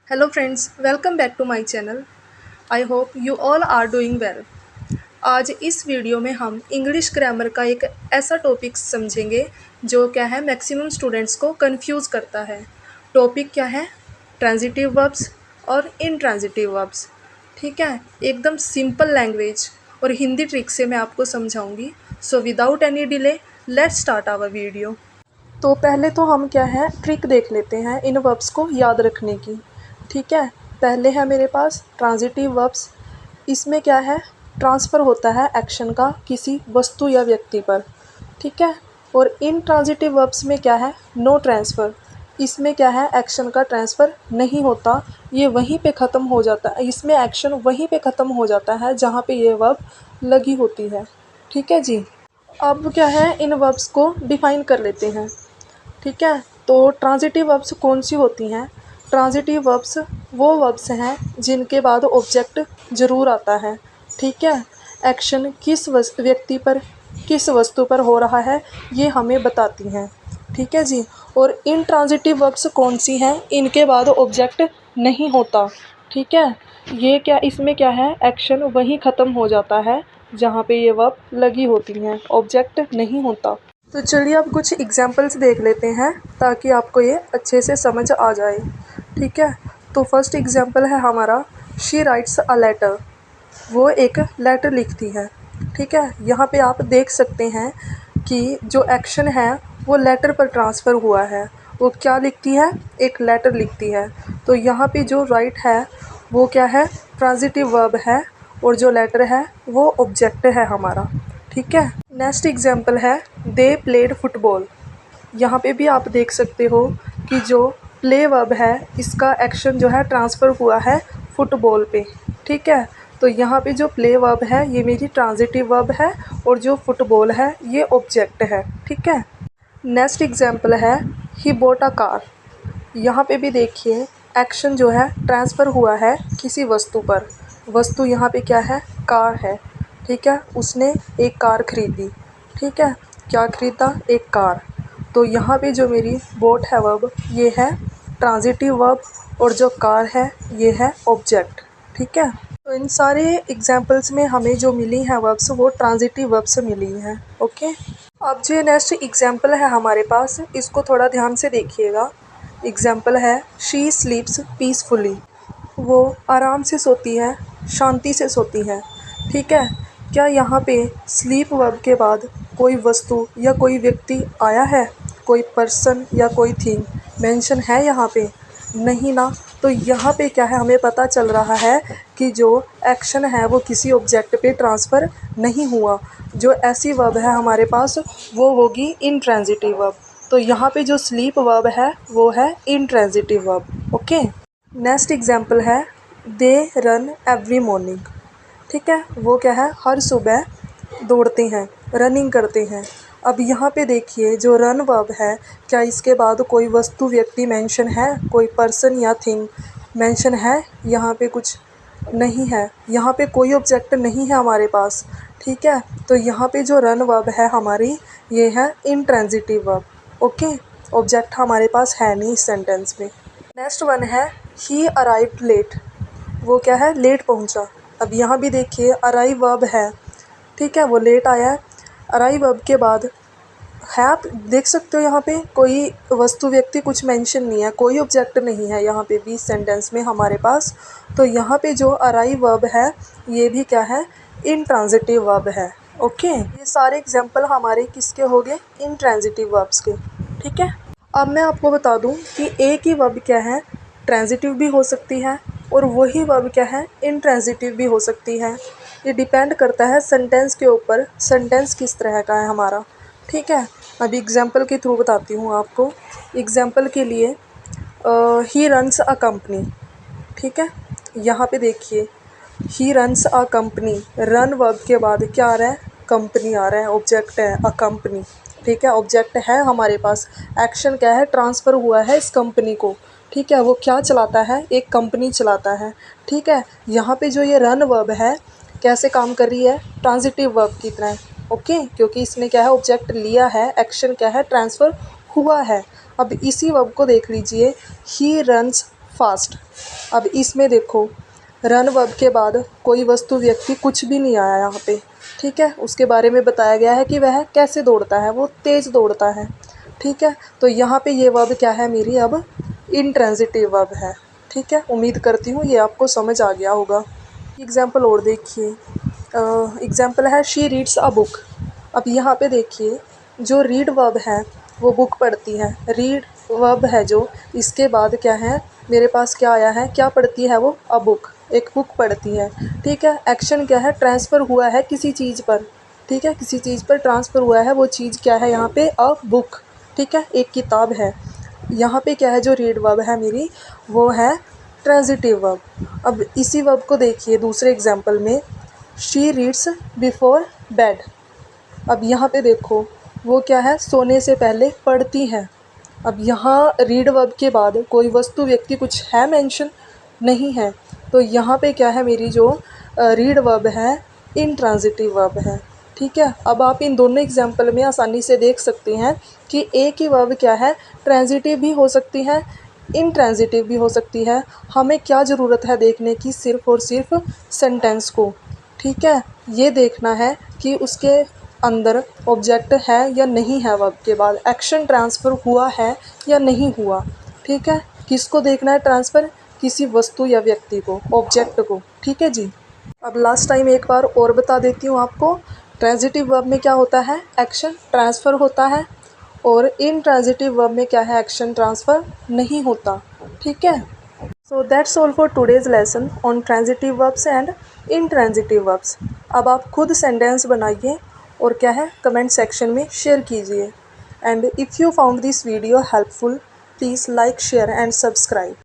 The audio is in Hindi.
Hello friends, welcome back to my channel. I hope you all are doing well. आज इस वीडियो में हम इंग्लिश ग्रामर का एक ऐसा टॉपिक समझेंगे जो क्या है मैक्सिमम स्टूडेंट्स को कंफ्यूज करता है। टॉपिक क्या है? ट्रांजिटिव वर्ब्स और इनट्रांजिटिव वर्ब्स। ठीक है, एकदम सिंपल लैंग्वेज और हिंदी ट्रिक से मैं आपको समझाऊंगी। So without any delay let's start our video. तो पहले तो हम क्या है ट्रिक देख लेते हैं इन वर्ब्स को याद रखने की। ठीक है, पहले है मेरे पास ट्रांजिटिव वर्ब्स। इसमें क्या है, ट्रांसफ़र होता है एक्शन का किसी वस्तु या व्यक्ति पर। ठीक है, और इन ट्रांजिटिव वर्ब्स में क्या है, नो ट्रांसफ़र। इसमें क्या है, एक्शन का ट्रांसफ़र नहीं होता, ये वहीं पे ख़त्म हो जाता है। इसमें एक्शन वहीं पे ख़त्म हो जाता है जहाँ पे ये वर्ब लगी होती है। ठीक है जी। अब क्या है, इन वर्ब्स को डिफ़ाइन कर लेते हैं। ठीक है, तो ट्रांजिटिव वर्ब्स कौन सी होती हैं? ट्रांजिटिव वर्ब्स वो वर्ब्स हैं जिनके बाद ऑब्जेक्ट ज़रूर आता है। ठीक है, एक्शन किस व्यक्ति पर, किस वस्तु पर हो रहा है, ये हमें बताती हैं। ठीक है जी। और इनट्रांजिटिव वर्ब्स कौन सी हैं? इनके बाद ऑब्जेक्ट नहीं होता। ठीक है, ये क्या, इसमें क्या है, एक्शन वहीं ख़त्म हो जाता है जहाँ पे ये वर्ब लगी होती हैं, ऑब्जेक्ट नहीं होता। तो चलिए अब कुछ एग्जांपल्स देख लेते हैं ताकि आपको ये अच्छे से समझ आ जाए। ठीक है, तो फर्स्ट एग्जांपल है हमारा, शी राइट्स अ लेटर। वो एक लेटर लिखती है। ठीक है, यहाँ पे आप देख सकते हैं कि जो एक्शन है वो लेटर पर ट्रांसफ़र हुआ है। वो क्या लिखती है? एक लेटर लिखती है। तो यहाँ पे जो राइट है वो क्या है, ट्रांजिटिव वर्ब है, और जो लेटर है वो ऑब्जेक्ट है हमारा। ठीक है, नेक्स्ट एग्जांपल है, दे प्लेड फुटबॉल। यहाँ पे भी आप देख सकते हो कि जो प्ले वर्ब है इसका एक्शन जो है ट्रांसफ़र हुआ है फुटबॉल पे। ठीक है, तो यहाँ पे जो प्ले वर्ब है ये मेरी ट्रांजिटिव वर्ब है और जो फुटबॉल है ये ऑब्जेक्ट है। ठीक है, नेक्स्ट एग्जांपल है, ही बॉट अ कार। यहाँ पे भी देखिए एक्शन जो है ट्रांसफ़र हुआ है किसी वस्तु पर। वस्तु यहाँ पे क्या है, कार है। ठीक है, उसने एक कार खरीदी। ठीक है, क्या खरीदा? एक कार। तो यहाँ पे जो मेरी बोट है वर्ब ये है ट्रांजिटिव वर्ब, और जो कार है ये है ऑब्जेक्ट। ठीक है, तो इन सारे एग्जांपल्स में हमें जो मिली हैं वर्ब्स वो ट्रांजिटिव वर्ब्स मिली हैं। ओके, अब जो नेक्स्ट एग्जांपल है हमारे पास, इसको थोड़ा ध्यान से देखिएगा। एग्जांपल है, शी स्लीप्स पीसफुली। वो आराम से सोती है, शांति से सोती है। ठीक है, क्या यहाँ पे स्लीप वर्ब के बाद कोई वस्तु या कोई व्यक्ति आया है? कोई पर्सन या कोई थिंग मेंशन है यहाँ पे? नहीं ना। तो यहाँ पे क्या है, हमें पता चल रहा है कि जो एक्शन है वो किसी ऑब्जेक्ट पे ट्रांसफ़र नहीं हुआ। जो ऐसी वर्ब है हमारे पास वो होगी इनट्रांजिटिव वर्ब। तो यहाँ पे जो स्लीप वर्ब है वो है intransitive verb. Okay, next example है, दे रन एवरी मॉर्निंग। ठीक है, वो क्या है, हर सुबह दौड़ते हैं, रनिंग करते हैं। अब यहाँ पे देखिए जो रन वर्ब है, क्या इसके बाद कोई वस्तु व्यक्ति मेंशन है? कोई पर्सन या थिंग मेंशन है? यहाँ पे कुछ नहीं है, यहाँ पे कोई ऑब्जेक्ट नहीं है हमारे पास। ठीक है, तो यहाँ पे जो रन वर्ब है हमारी ये है इनट्रांजिटिव वर्ब। ओके, ऑब्जेक्ट हमारे पास है नहीं इस सेंटेंस में। नेक्स्ट वन है, ही अराइव्ड लेट। वो क्या है, लेट पहुंचा। अब यहाँ भी देखिए अराइव वर्ब है। ठीक है, वो लेट आया है। अराइव वर्ब के बाद है, आप देख सकते हो यहाँ पे कोई वस्तु व्यक्ति कुछ मेंशन नहीं है, कोई ऑब्जेक्ट नहीं है यहाँ पे भी इस सेंटेंस में हमारे पास। तो यहाँ पे जो अराइव वर्ब है ये भी क्या है, इनट्रांजिटिव वर्ब है। ओके, ये सारे एग्जांपल हमारे किसके हो गए, इनट्रांजिटिव वर्ब्स के। ठीक है, अब मैं आपको बता दूं कि एक ही वर्ब क्या है, ट्रांजिटिव भी हो सकती है और वही वर्ब क्या है, इनट्रांजिटिव भी हो सकती है। ये डिपेंड करता है सेंटेंस के ऊपर, सेंटेंस किस तरह का है हमारा। ठीक है, अभी एग्जांपल के थ्रू बताती हूँ आपको। एग्जांपल के लिए, ही रन्स अ कंपनी। ठीक है, यहाँ पे देखिए he runs a company, run verb के बाद क्या आ रहा है, कंपनी आ रहा है, ऑब्जेक्ट है अ कंपनी। ठीक है, ऑब्जेक्ट है हमारे पास, एक्शन क्या है, ट्रांसफ़र हुआ है इस कंपनी को। ठीक है, वो क्या चलाता है, एक कंपनी चलाता है। ठीक है, यहाँ पे जो ये रन वर्ब है कैसे काम कर रही है, ट्रांजिटिव वर्ब की तरह। ओके, क्योंकि इसने क्या है, ऑब्जेक्ट लिया है, एक्शन क्या है, ट्रांसफ़र हुआ है। अब इसी वर्ब को देख लीजिए, ही रन्स फास्ट। अब इसमें देखो रन वर्ब के बाद कोई वस्तु व्यक्ति कुछ भी नहीं आया यहाँ पे, ठीक है। उसके बारे में बताया गया है कि वह कैसे दौड़ता है, वो तेज़ दौड़ता है, ठीक है। तो यहाँ पे ये वर्ब क्या है मेरी, अब इंट्रांजिटिव वर्ब है, ठीक है। उम्मीद करती हूँ ये आपको समझ आ गया होगा। एग्जाम्पल और देखिए, एग्जाम्पल है शी रीड्स अ बुक। अब यहाँ पे देखिए जो रीड वर्ब है वो बुक पढ़ती है, रीड वर्ब है जो, इसके बाद क्या है मेरे पास क्या आया है, क्या पढ़ती है वो, अ बुक, एक बुक पढ़ती है, ठीक है। एक्शन क्या है, ट्रांसफ़र हुआ है किसी चीज़ पर, ठीक है, किसी चीज़ पर ट्रांसफ़र हुआ है, वो चीज़ क्या है यहाँ पे, अ बुक, ठीक है, एक किताब है। यहाँ पे क्या है जो रीड वर्ब है मेरी, वो है ट्रांजिटिव वर्ब। अब इसी वर्ब को देखिए दूसरे एग्जाम्पल में, शी रीड्स बिफोर बेड। अब यहाँ पे देखो वो क्या है, सोने से पहले पढ़ती है। अब यहाँ रीड वर्ब के बाद कोई वस्तु व्यक्ति कुछ है मेंशन, नहीं है, तो यहाँ पे क्या है मेरी जो रीड वर्ब है इंट्रांजिटिव वर्ब है, ठीक है। अब आप इन दोनों एग्जाम्पल में आसानी से देख सकते हैं कि एक ही वर्ब क्या है, ट्रांजिटिव भी हो सकती है, इंट्रांजिटिव भी हो सकती है। हमें क्या ज़रूरत है देखने की, सिर्फ़ और सिर्फ सेंटेंस को, ठीक है। ये देखना है कि उसके अंदर ऑब्जेक्ट है या नहीं है, वर्ब के बाद एक्शन ट्रांसफ़र हुआ है या नहीं हुआ, ठीक है। किसको देखना है ट्रांसफ़र, किसी वस्तु या व्यक्ति को, ऑब्जेक्ट को, ठीक है जी। अब लास्ट टाइम एक बार और बता देती हूँ आपको, ट्रांजिटिव वर्ब में क्या होता है, एक्शन ट्रांसफ़र होता है, और इनट्रांजिटिव वर्ब में क्या है, एक्शन ट्रांसफ़र नहीं होता, ठीक है। So that's all for today's lesson on transitive verbs and intransitive verbs. अब आप खुद सेंटेंस बनाइए और क्या है कमेंट सेक्शन में शेयर कीजिए। And if you found this video helpful, please like, share and subscribe.